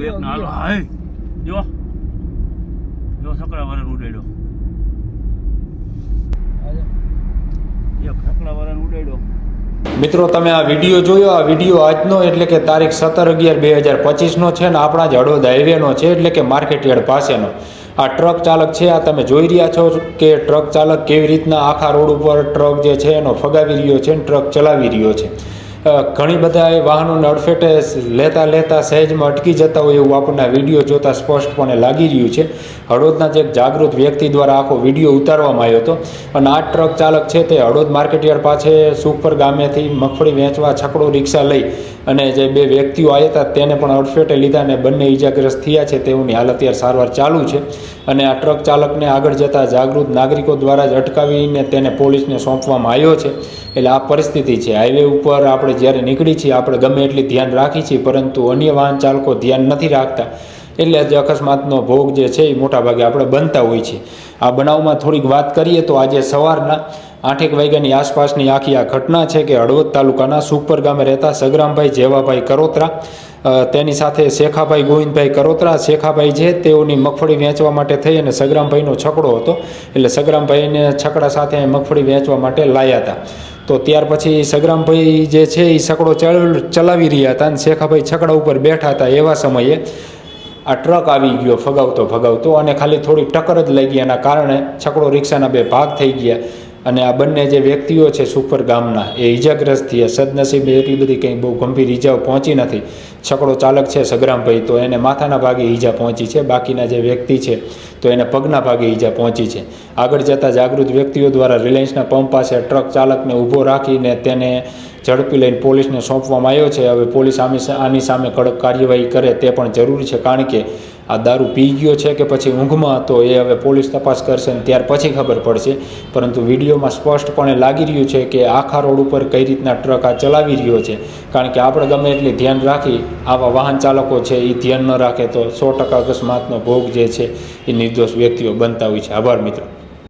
એક નાલો હાય જો જો સકડા વરણ ઉડાડ્યો એક સકડા વરણ ઉડાડ્યો। મિત્રો તમે આ વિડીયો જોયો, આ વિડીયો આજનો એટલે કે તારીખ 17/11/2025નો છે ને આપણા જ હળવદ હાઈવેનો છે એટલે કે માર્કેટયાર્ડ પાસેનો આ ટ્રક ચાલક છે। આ તમે જોઈ રહ્યા છો કે ટ્રક ચાલક કેવી રીતના આખા રોડ ઉપર ટ્રક જે છે એનો ફગાવી રહ્યો છે ને ટ્રક ચલાવી રહ્યો છે। ઘણી બધા એ વાહનોને અડફેટે લેતા સહેજમાં અટકી જતા હોય એવું આપણને આ વિડીયો જોતા સ્પષ્ટપણે લાગી રહ્યું છે। હળવદના જ એક જાગૃત વ્યક્તિ દ્વારા આખો વિડીયો ઉતારવામાં આવ્યો હતો અને આ ટ્રક ચાલક છે તે હળવદ માર્કેટયાર્ડ પાસે સુખપર ગામેથી મગફળી વેચવા છકડો રિક્ષા લઈ અને જે બે વ્યક્તિઓ આવ્યા હતા તેને પણ અડફેટે લીધા અને બંને ઈજાગ્રસ્ત થયા છે। તેઓની હાલ અત્યારે સારવાર ચાલુ છે અને આ ટ્રક ચાલકને આગળ જતા જાગૃત નાગરિકો દ્વારા જ અટકાવીને તેને પોલીસને સોંપવામાં આવ્યો છે। એટલે આ પરિસ્થિતિ છે। હાઈવે ઉપર આપણે જ્યારે નીકળી છીએ આપણે ગમે એટલી ધ્યાન રાખી છીએ પરંતુ અન્ય વાહન ચાલકો ધ્યાન નથી રાખતા એટલે જ અકસ્માતનો ભોગ જે છે એ મોટાભાગે આપણે બનતા હોય છે। આ બનાવમાં થોડીક વાત કરીએ તો આજે સવારના 8 વાગ્યાની આસપાસની આખી આ ઘટના છે કે હળવદ તાલુકાના સુખપર ગામે રહેતા સગરામભાઈ જેવાભાઈ કરોત્રા તેની સાથે શેખાભાઈ ગોવિંદભાઈ કરોત્રા શેખાભાઈ છે તેઓની મગફળી વેચવા માટે થઈ અને સગરામભાઈનો છકડો હતો એટલે સગરામભાઈને છકડા સાથે મગફળી વેચવા માટે લાવ્યા હતા। તો ત્યાર પછી સગરામભાઈ જે છે એ છકડો ચલાવી રહ્યા હતા અને શેખાભાઈ છકડા ઉપર બેઠા હતા એવા સમયે આ ટ્રક આવી ગયો ફગાવતો અને ખાલી થોડી ટક્કર જ લાગી એના કારણે છકડો રિક્ષાના બે ભાગ થઈ ગયા અને આ બંને જે વ્યક્તિઓ છે સુખપર ગામના એ ઈજાગ્રસ્ત થયા। સદનસીબે એટલી બધી કંઈ બહુ ગંભીર ઈજાઓ પહોંચી નથી। છકડો ચાલક છે સગરામભાઈ તો એને માથાના ભાગે ઈજા પહોંચી છે, બાકીના જે વ્યક્તિ છે તો એને પગના ભાગે ઈજા પહોંચી છે। આગળ જતાં જાગૃત વ્યક્તિઓ દ્વારા રિલાયન્સના પંપ પાસે ટ્રક ચાલકને ઊભો રાખીને તેને ઝડપી લઈને પોલીસને સોંપવામાં આવ્યો છે। હવે પોલીસ આની સામે કડક કાર્યવાહી કરે તે પણ જરૂરી છે કારણ કે આ દારૂ પી ગયો છે કે પછી ઊંઘમાં હતો એ હવે પોલીસ તપાસ કરશે ને ત્યાર પછી ખબર પડશે। પરંતુ વિડીયોમાં સ્પષ્ટપણે લાગી રહ્યું છે કે આખા રોડ ઉપર કઈ રીતના ટ્રક આ ચલાવી રહ્યો છે કારણ કે આપણે ગમે એટલી ધ્યાન રાખી આવા વાહન ચાલકો છે એ ધ્યાન ન રાખે તો 100% અકસ્માતનો ભોગ જે છે એ નિર્દોષ વ્યક્તિઓ બનતા હોય છે। આભાર મિત્રો।